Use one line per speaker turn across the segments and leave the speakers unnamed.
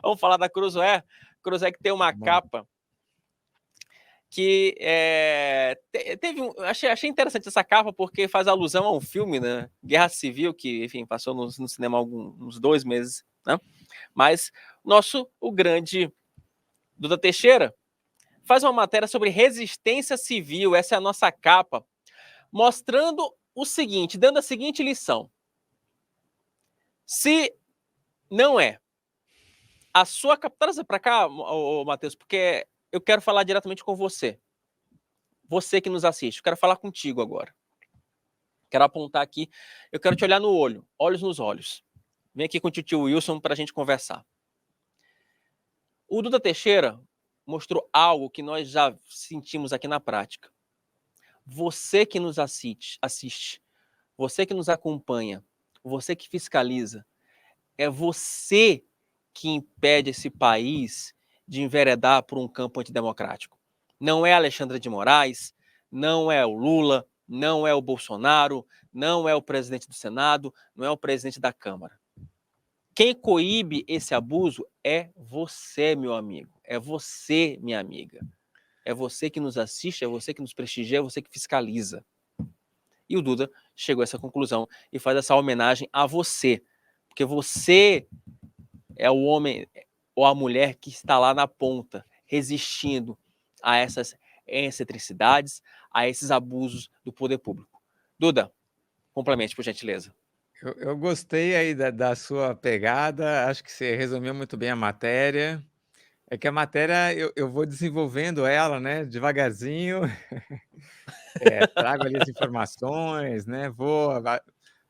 Vamos falar da Cruzoé. Cruzoé que tem uma capa que achei interessante essa capa porque faz alusão a um filme, né? Guerra Civil, que, enfim, passou no cinema há uns 2 meses, né? Mas o grande Duda Teixeira faz uma matéria sobre resistência civil, essa é a nossa capa, mostrando o seguinte, dando a seguinte lição. Se não é a sua capa... Traz para cá, Matheus, porque eu quero falar diretamente com você. Você que nos assiste, eu quero falar contigo agora. Quero apontar aqui, eu quero te olhar no olho, olhos nos olhos. Vem aqui com o tio Wilson para a gente conversar. O Duda Teixeira mostrou algo que nós já sentimos aqui na prática. Você que nos assiste, você que nos acompanha, você que fiscaliza, é você que impede esse país de enveredar por um campo antidemocrático. Não é Alexandre de Moraes, não é o Lula, não é o Bolsonaro, não é o presidente do Senado, não é o presidente da Câmara. Quem coíbe esse abuso é você, meu amigo, é você, minha amiga. É você que nos assiste, é você que nos prestigia, é você que fiscaliza. E o Duda chegou a essa conclusão e faz essa homenagem a você, porque você é o homem ou a mulher que está lá na ponta, resistindo a essas excentricidades, a esses abusos do poder público. Duda, complemente, por gentileza.
Eu gostei aí da sua pegada, acho que você resumiu muito bem a matéria. É que a matéria eu vou desenvolvendo ela, né, devagarzinho, trago ali as informações, né, vou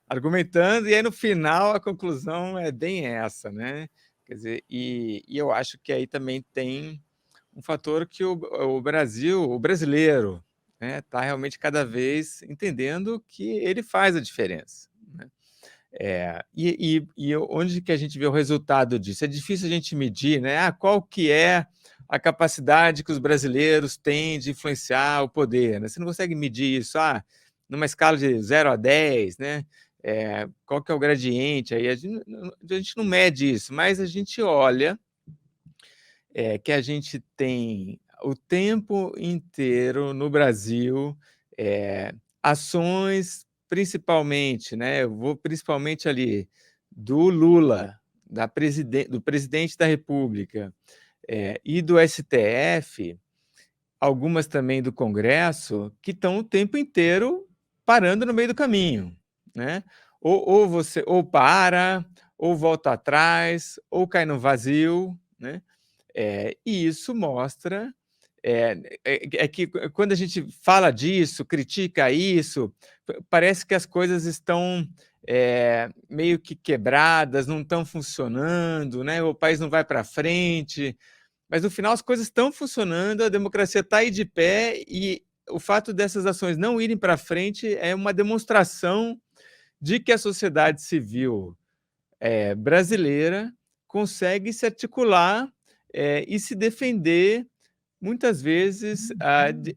argumentando, e aí no final a conclusão é bem essa, né. Quer dizer, e eu acho que aí também tem um fator que o Brasil, o brasileiro, né, está realmente cada vez entendendo que ele faz a diferença, né. Onde que a gente vê o resultado disso? É difícil a gente medir, né? Qual que é a capacidade que os brasileiros têm de influenciar o poder, né? Você não consegue medir isso, numa escala de 0 a 10, né? Qual que é o gradiente aí? A gente não mede isso, mas a gente olha que a gente tem o tempo inteiro no Brasil ações, principalmente, né? Eu vou principalmente ali do Lula, do presidente da República e do STF, algumas também do Congresso, que estão o tempo inteiro parando no meio do caminho, né? Ou você ou para, ou volta atrás, ou cai no vazio, né? E isso mostra que quando a gente fala disso, critica isso, parece que as coisas estão meio que quebradas, não estão funcionando, né? O país não vai para frente, mas no final as coisas estão funcionando, a democracia está aí de pé, e o fato dessas ações não irem para frente é uma demonstração de que a sociedade civil brasileira consegue se articular e se defender, muitas vezes,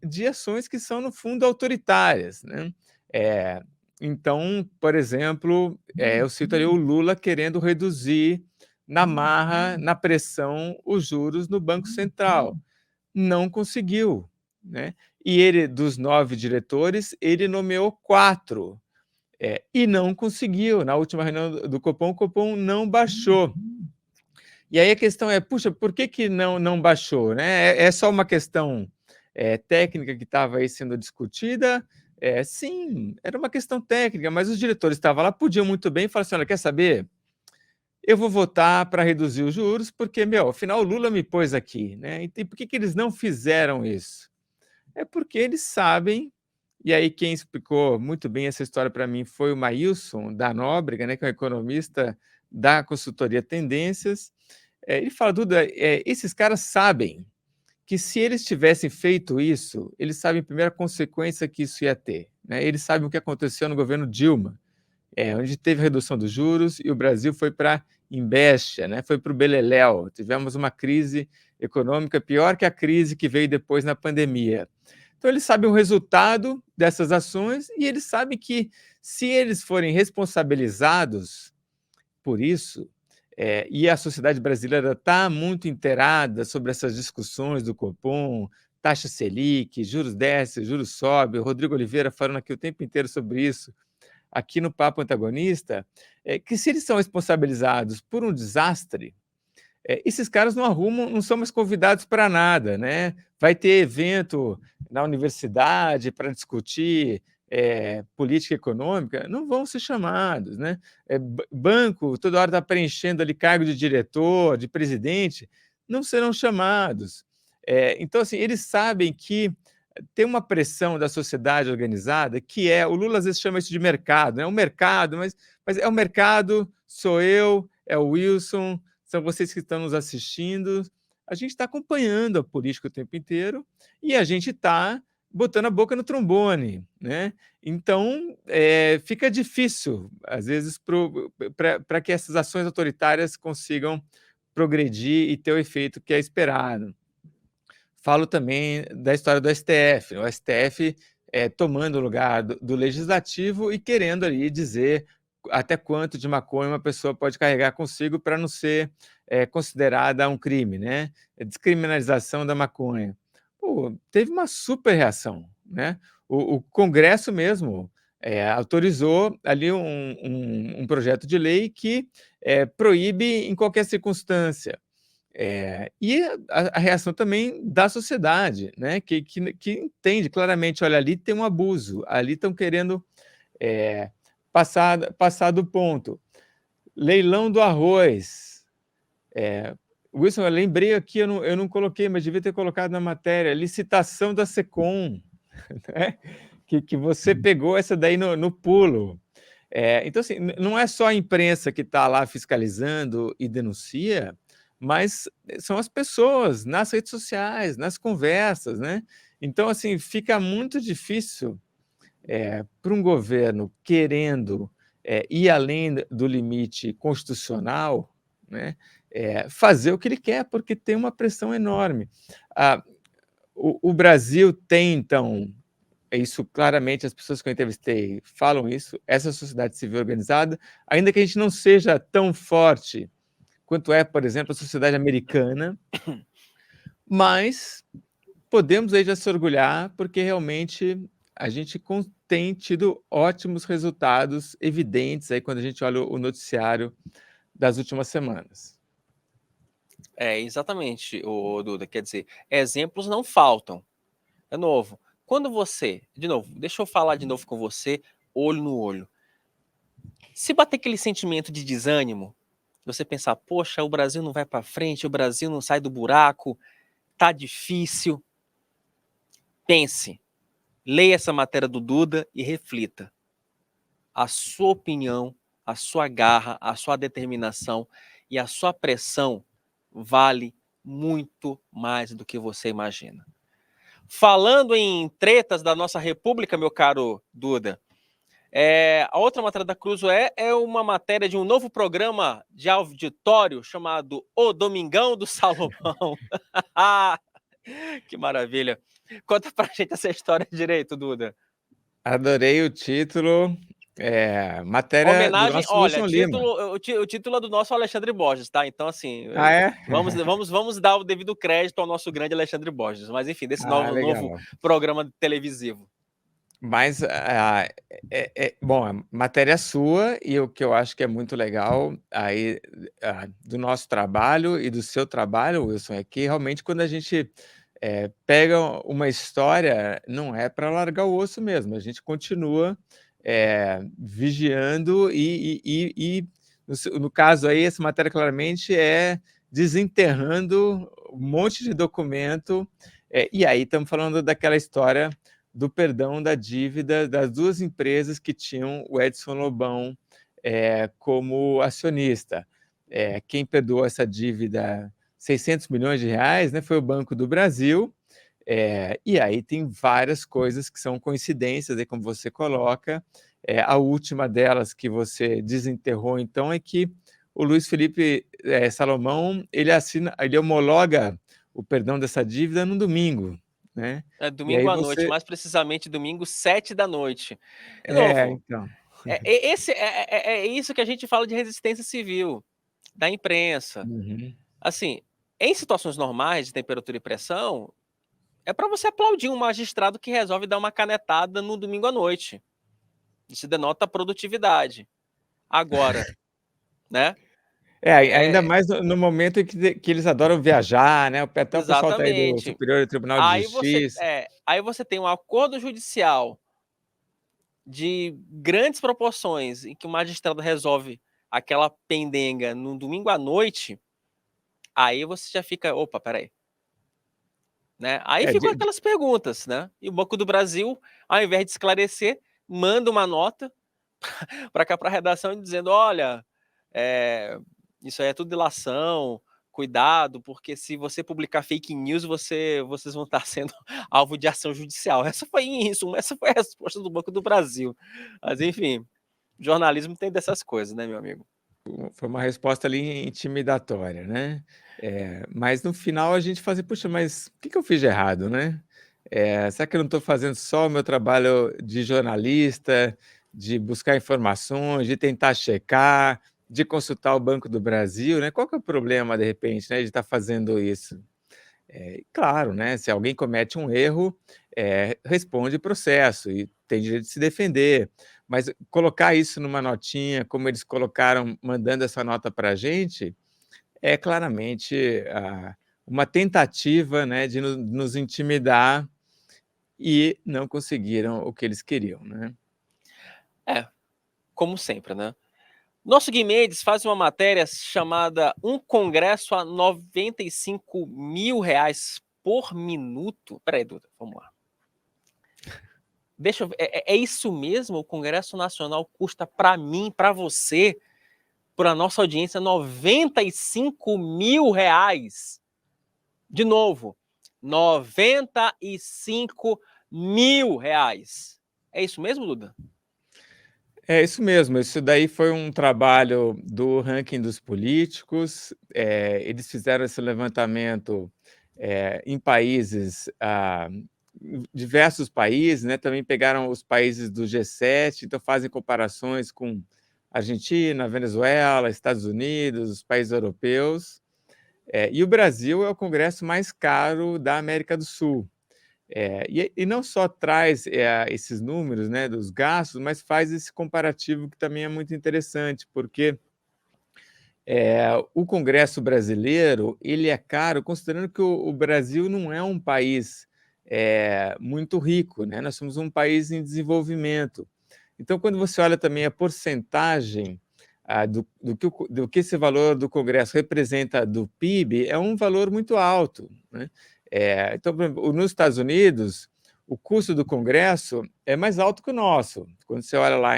de ações que são, no fundo, autoritárias, né? Então, por exemplo, eu cito ali o Lula querendo reduzir na marra, na pressão, os juros no Banco Central. Não conseguiu, né? E ele, dos 9 diretores, ele nomeou 4, e não conseguiu. Na última reunião do Copom, o Copom não baixou. E aí a questão é, puxa, por que não baixou, né? É só uma questão técnica que estava aí sendo discutida? Sim, era uma questão técnica, mas os diretores estavam lá, podiam muito bem falar assim, olha, quer saber? Eu vou votar para reduzir os juros, porque, afinal o Lula me pôs aqui, né? E por que eles não fizeram isso? É porque eles sabem, e aí quem explicou muito bem essa história para mim foi o Maílson da Nóbrega, né, que é um economista da consultoria Tendências. Ele fala, Duda, esses caras sabem que se eles tivessem feito isso, eles sabem a primeira consequência que isso ia ter, né? Eles sabem o que aconteceu no governo Dilma, onde teve redução dos juros e o Brasil foi para embéstia, né? Foi para o beleléu. Tivemos uma crise econômica pior que a crise que veio depois na pandemia. Então, eles sabem o resultado dessas ações e eles sabem que, se eles forem responsabilizados por isso, e a sociedade brasileira está muito inteirada sobre essas discussões do Copom, taxa Selic, juros desce, juros sobe, o Rodrigo Oliveira falando aqui o tempo inteiro sobre isso, aqui no Papo Antagonista, que se eles são responsabilizados por um desastre, esses caras não arrumam, não são mais convidados para nada, né? Vai ter evento na universidade para discutir política econômica, não vão ser chamados, né? Banco, toda hora está preenchendo ali cargo de diretor, de presidente, não serão chamados. Então, assim, eles sabem que tem uma pressão da sociedade organizada que o Lula às vezes chama isso de mercado, né? O mercado, mas é o mercado, sou eu, é o Wilson, são vocês que estão nos assistindo. A gente está acompanhando a política o tempo inteiro e a gente está botando a boca no trombone, né? Então, fica difícil, às vezes, para que essas ações autoritárias consigam progredir e ter o efeito que é esperado. Falo também da história do STF, o STF tomando o lugar do Legislativo e querendo ali dizer até quanto de maconha uma pessoa pode carregar consigo para não ser considerada um crime, né? Descriminalização da maconha. Pô, teve uma super reação, né? O Congresso mesmo autorizou ali um projeto de lei que proíbe em qualquer circunstância. E a reação também da sociedade, né? Que entende claramente, olha, ali tem um abuso, ali estão querendo passar do ponto. Leilão do arroz. Wilson, eu lembrei aqui, eu não coloquei, mas devia ter colocado na matéria, licitação da Secom, né? que você pegou essa daí no pulo. Então, assim, não é só a imprensa que está lá fiscalizando e denuncia, mas são as pessoas nas redes sociais, nas conversas, né? Então, assim, fica muito difícil para um governo querendo ir além do limite constitucional, né? Fazer o que ele quer, porque tem uma pressão enorme. O Brasil tem, então, isso claramente as pessoas que eu entrevistei falam isso, essa sociedade civil organizada, ainda que a gente não seja tão forte quanto é, por exemplo, a sociedade americana, mas podemos aí já se orgulhar, porque realmente a gente tem tido ótimos resultados evidentes aí quando a gente olha o noticiário das últimas semanas.
Exatamente, o Duda. Quer dizer, exemplos não faltam. De novo, deixa eu falar de novo com você, olho no olho. Se bater aquele sentimento de desânimo, você pensar, poxa, o Brasil não vai para frente, o Brasil não sai do buraco, tá difícil. Pense, leia essa matéria do Duda e reflita. A sua opinião, a sua garra, a sua determinação e a sua pressão vale muito mais do que você imagina. Falando em tretas da nossa república, meu caro Duda, a outra matéria da Cruz é uma matéria de um novo programa de auditório chamado O Domingão do Salomão. Que maravilha. Conta pra gente essa história direito, Duda.
Adorei o título. Matéria do
Homenagem,
nosso
olha,
Wilson Lima.
o título é do nosso Alexandre Borges, tá? Então, assim,
Ah, é?
vamos dar o devido crédito ao nosso grande Alexandre Borges, mas enfim, desse novo
Legal.
programa televisivo.
Mas, bom, a matéria é sua e o que eu acho que é muito legal aí do nosso trabalho e do seu trabalho, Wilson, é que realmente quando a gente pega uma história, não é para largar o osso mesmo, a gente continua vigiando e no caso aí, essa matéria claramente é desenterrando um monte de documento, e aí estamos falando daquela história do perdão da dívida das duas empresas que tinham o Edson Lobão como acionista. Quem perdoou essa dívida, 600 milhões de reais, né, foi o Banco do Brasil, e aí tem várias coisas que são coincidências, aí, como você coloca. A última delas que você desenterrou, então, é que o Luiz Felipe Salomão ele homologa o perdão dessa dívida no domingo, né?
Domingo à noite, mais precisamente domingo, 7 da noite. De novo,
então.
é isso que a gente fala de resistência civil. da imprensa.
Uhum.
Assim, em situações normais de temperatura e pressão, é para você aplaudir um magistrado que resolve dar uma canetada no domingo à noite. Isso denota produtividade. Agora, né?
Ainda mais no momento em que eles adoram viajar, né, até o pessoal tá aí do
Exatamente.
Superior Tribunal de Justiça.
Aí você tem um acordo judicial de grandes proporções em que o magistrado resolve aquela pendenga no domingo à noite, aí você já fica, opa, peraí. Né? Aí
É,
ficam aquelas perguntas, né? E o Banco do Brasil, ao invés de esclarecer, manda uma nota para cá, para a redação, dizendo, olha, isso aí é tudo delação, cuidado, porque se você publicar fake news, vocês vão estar sendo alvo de ação judicial. Essa foi a resposta do Banco do Brasil. Mas, enfim, jornalismo tem dessas coisas, né, meu amigo?
foi uma resposta ali intimidatória, né? Mas no final a gente fazia, puxa, mas o que eu fiz de errado, né? Será que eu não estou fazendo só o meu trabalho de jornalista, de buscar informações, de tentar checar, de consultar o Banco do Brasil, né? Qual que é o problema, de repente, né, de estar fazendo isso? Claro, né, se alguém comete um erro, responde processo e tem direito de se defender, mas colocar isso numa notinha, como eles colocaram mandando essa nota para a gente, é claramente uma tentativa, né, de nos intimidar e não conseguiram o que eles queriam, né.
Como sempre, né? Nosso Guimedes faz uma matéria chamada Um Congresso a R$ 95.000 por minuto. Peraí, Duda, vamos lá. Deixa eu ver. É isso mesmo? O Congresso Nacional custa para mim, para você, para a nossa audiência, R$ 95.000. De novo, R$ 95.000. É isso mesmo, Duda?
É isso mesmo, isso daí foi um trabalho do ranking dos políticos, eles fizeram esse levantamento, em países, diversos países, né, também pegaram os países do G7, então fazem comparações com Argentina, Venezuela, Estados Unidos, os países europeus, e o Brasil é o congresso mais caro da América do Sul. E não só traz esses números, né, dos gastos, mas faz esse comparativo que também é muito interessante, porque o Congresso brasileiro ele é caro, considerando que o Brasil não é um país muito rico, né? Nós somos um país em desenvolvimento. Então, quando você olha também a porcentagem do que esse valor do Congresso representa do PIB, é um valor muito alto, né? Então, por exemplo, nos Estados Unidos, o custo do Congresso é mais alto que o nosso. Quando você olha lá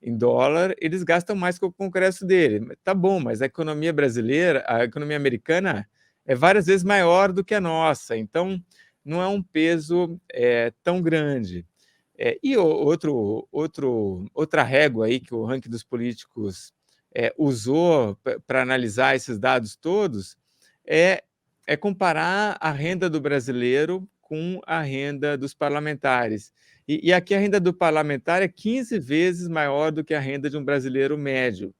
em dólar, eles gastam mais que o Congresso dele. Tá bom, mas a economia brasileira, a economia americana é várias vezes maior do que a nossa, então não é um peso tão grande. E outra régua aí que o ranking dos políticos usou para analisar esses dados todos é, é comparar a renda do brasileiro com a renda dos parlamentares. E aqui a renda do parlamentar é 15 vezes maior do que a renda de um brasileiro médio.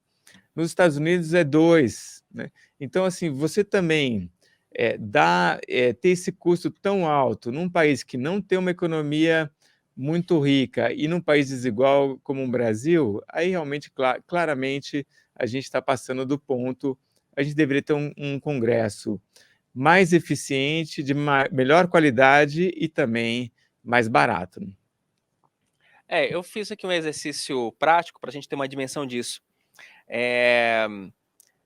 Nos Estados Unidos é 2. Né? Então, assim, você também ter esse custo tão alto num país que não tem uma economia muito rica e num país desigual como o Brasil, aí realmente, claramente, a gente está passando do ponto. A gente deveria ter um Congresso mais eficiente, de melhor qualidade e também mais barato.
Eu fiz aqui um exercício prático para a gente ter uma dimensão disso.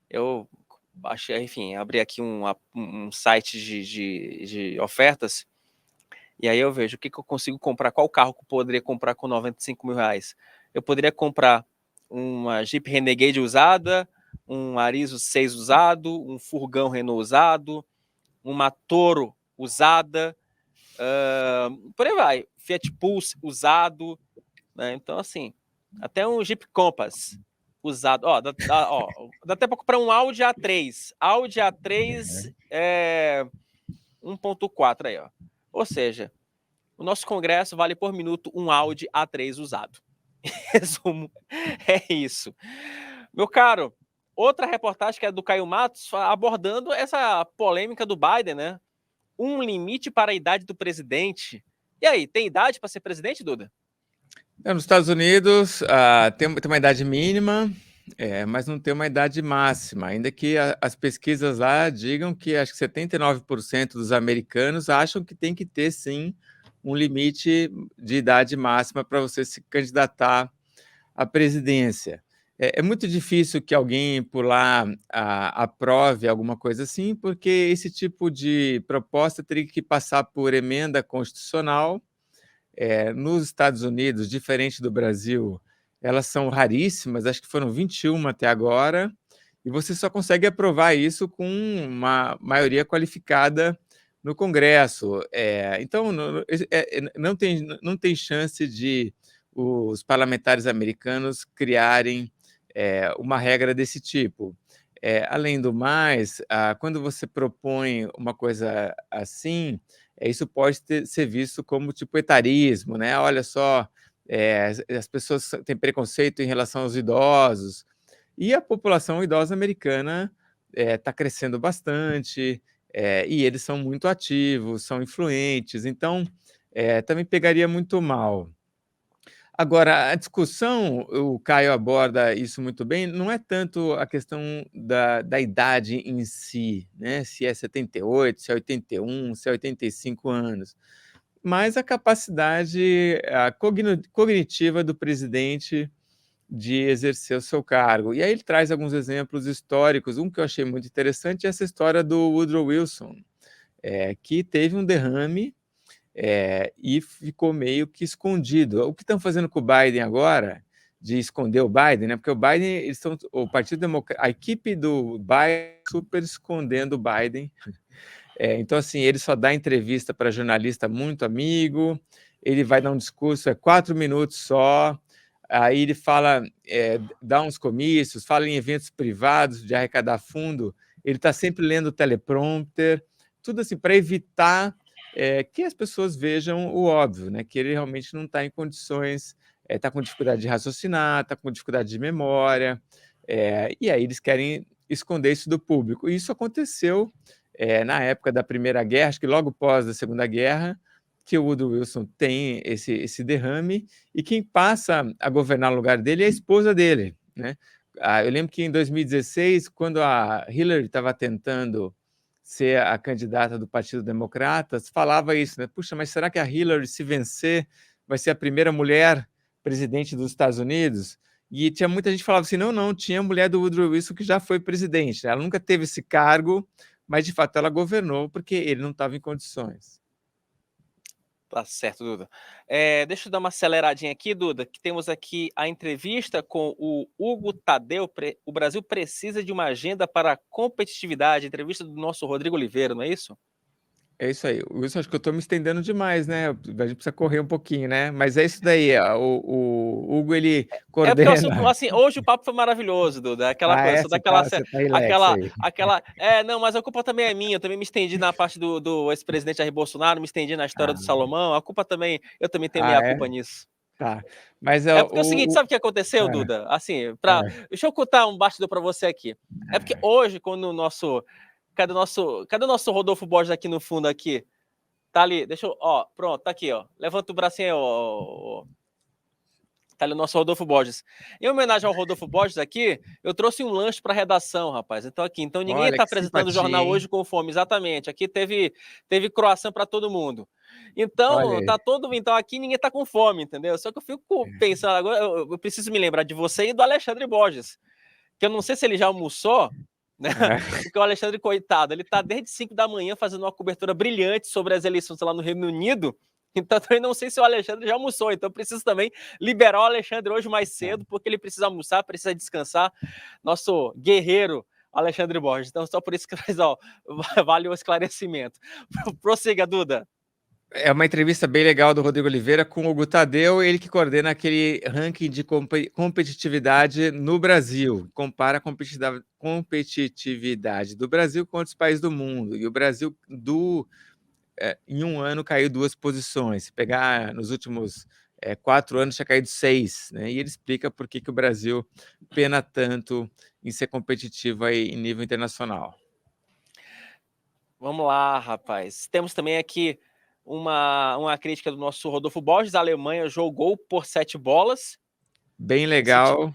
Eu achei, enfim, abri aqui um site de ofertas e aí eu vejo o que eu consigo comprar, qual carro que eu poderia comprar com R$ 95.000. Eu poderia comprar uma Jeep Renegade usada, um Arizo 6 usado, um furgão Renault usado, uma Toro usada, por aí vai, Fiat Pulse usado, né? Então, assim, até um Jeep Compass usado. Dá até para comprar um Audi A3. Audi A3 1.4 aí, ó. Ou seja, o nosso congresso vale por minuto um Audi A3 usado. Resumo, é isso. Meu caro, outra reportagem que é do Caio Matos, abordando essa polêmica do Biden, né? Um limite para a idade do presidente. E aí, tem idade para ser presidente, Duda?
Nos Estados Unidos tem uma idade mínima, mas não tem uma idade máxima, ainda que as pesquisas lá digam que acho que 79% dos americanos acham que tem que ter, sim, um limite de idade máxima para você se candidatar à presidência. É muito difícil que alguém por lá aprove alguma coisa assim, porque esse tipo de proposta teria que passar por emenda constitucional. Nos Estados Unidos, diferente do Brasil, elas são raríssimas, acho que foram 21 até agora, e você só consegue aprovar isso com uma maioria qualificada no Congresso. Então, não tem chance de os parlamentares americanos criarem uma regra desse tipo. Além do mais, quando você propõe uma coisa assim, isso pode ser visto como tipo etarismo, né? Olha só, as pessoas têm preconceito em relação aos idosos, e a população idosa americana está crescendo bastante, e eles são muito ativos, são influentes, então também pegaria muito mal. Agora, a discussão, o Caio aborda isso muito bem, não é tanto a questão da idade em si, né? Se é 78, se é 81, se é 85 anos, mas a capacidade cognitiva do presidente de exercer o seu cargo. E aí ele traz alguns exemplos históricos. Um que eu achei muito interessante é essa história do Woodrow Wilson, que teve um derrame e ficou meio que escondido. O que estão fazendo com o Biden agora, de esconder o Biden, né? Porque o Biden, o Partido Democrata, a equipe do Biden super escondendo o Biden. Então, assim, ele só dá entrevista para jornalista muito amigo, ele vai dar um discurso, 4 minutos só, aí ele fala, dá uns comícios, fala em eventos privados de arrecadar fundo, ele está sempre lendo o teleprompter, tudo assim, para evitar que as pessoas vejam o óbvio, né? Que ele realmente não está em condições, está com dificuldade de raciocinar, está com dificuldade de memória, e aí eles querem esconder isso do público. E isso aconteceu na época da Primeira Guerra, acho que logo pós da Segunda Guerra, que o Woodrow Wilson tem esse derrame, e quem passa a governar no lugar dele é a esposa dele, né? Eu lembro que em 2016, quando a Hillary estava tentando ser a candidata do Partido Democrata, falava isso, né? Puxa, mas será que a Hillary, se vencer, vai ser a primeira mulher presidente dos Estados Unidos? E tinha muita gente que falava assim, não, tinha a mulher do Woodrow Wilson que já foi presidente, né? Ela nunca teve esse cargo, mas de fato ela governou porque ele não estava em condições.
Tá certo, Duda. Deixa eu dar uma aceleradinha aqui, Duda, que temos aqui a entrevista com o Hugo Tadeu. O Brasil precisa de uma agenda para a competitividade. Entrevista do nosso Rodrigo Oliveira, não é isso?
É isso aí. Wilson, acho que eu estou me estendendo demais, né? A gente precisa correr um pouquinho, né? Mas é isso daí. O Hugo, ele
É porque o assunto,
coordena.
assim, hoje o papo foi maravilhoso, Duda. Aquela coisa, só
Você
daquela,
tá relax aí.
não, mas a culpa também é minha. Eu também me estendi na parte do ex-presidente Jair Bolsonaro, me estendi na história do
Ah,
Salomão. A culpa também, eu também tenho minha culpa
é?
nisso.
Tá. Mas
É porque é o seguinte, sabe o que aconteceu,
é,
Duda? Assim,
é.
deixa eu contar um bastidor para você aqui. É porque hoje, quando o nosso, cadê o nosso Rodolfo Borges aqui no fundo aqui? Tá ali, deixa eu, ó, pronto, tá aqui, ó. Levanta o bracinho aí, ó. Tá ali o nosso Rodolfo Borges. Em homenagem ao Rodolfo Borges aqui, eu trouxe um lanche para redação, rapaz. Então ninguém
Olha
está
que
apresentando o
simpatia,
jornal
hein?
hoje com fome, exatamente. Aqui teve croação para todo mundo.
Olha
Então,
aí.
então aqui ninguém está com fome, entendeu? Só que eu fico pensando agora, eu preciso me lembrar de você e do Alexandre Borges, que eu não sei se ele já almoçou, né?
É.
Porque o Alexandre, coitado, ele tá desde 5 da manhã fazendo uma cobertura brilhante sobre as eleições lá no Reino Unido. Então, eu não sei se o Alexandre já almoçou. Então, eu preciso também liberar o Alexandre hoje mais cedo, porque ele precisa almoçar, precisa descansar. Nosso guerreiro Alexandre Borges. Então, só por isso que ó, vale o esclarecimento. Prossiga, Duda.
É uma entrevista bem legal do Rodrigo Oliveira com o Hugo Tadeu, ele que coordena aquele ranking de competitividade no Brasil, compara a competitividade do Brasil com outros países do mundo. E o Brasil, em um ano, caiu 2 posições. Se pegar nos últimos 4 anos tinha caído 6, né? E ele explica por que o Brasil pena tanto em ser competitivo aí em nível internacional.
Vamos lá, rapaz. Temos também aqui uma crítica do nosso Rodolfo Borges. A Alemanha jogou por 7 bolas.
Bem legal.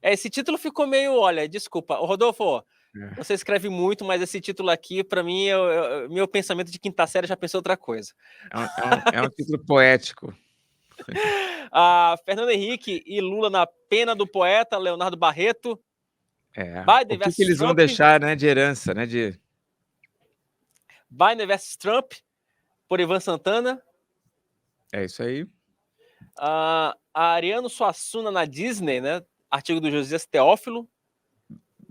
Esse título ficou meio, olha, desculpa. Rodolfo,
É.
você escreve muito, mas esse título aqui, para mim, meu pensamento de quinta série já pensou outra coisa.
É um título poético.
Fernando Henrique e Lula na pena do poeta Leonardo Barreto.
O
Biden
que
versus
eles vão
Trump.
deixar, né, de herança, né?
Biden versus Trump, por Ivan Santana.
É isso aí.
A Ariano Suassuna na Disney, né? Artigo do Josias Teófilo.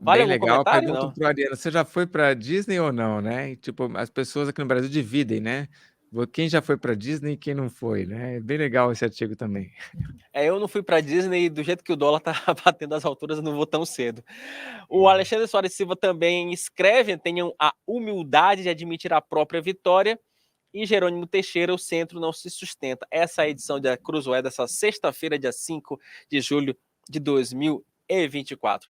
Vale
Bem
algum
legal.
comentário?
Pergunto
Não.
pro Ariano, você já foi para Disney ou não, né? E, tipo, as pessoas aqui no Brasil dividem, né? Quem já foi para Disney e quem não foi, né? É bem legal esse artigo também.
Eu não fui para Disney e do jeito que o dólar tá batendo as alturas, eu não vou tão cedo. O Alexandre Soares Silva também escreve: tenham a humildade de admitir a própria vitória. E Jerônimo Teixeira, o centro não se sustenta. Essa é a edição da Cruzoé dessa sexta-feira, dia 5 de julho de 2024.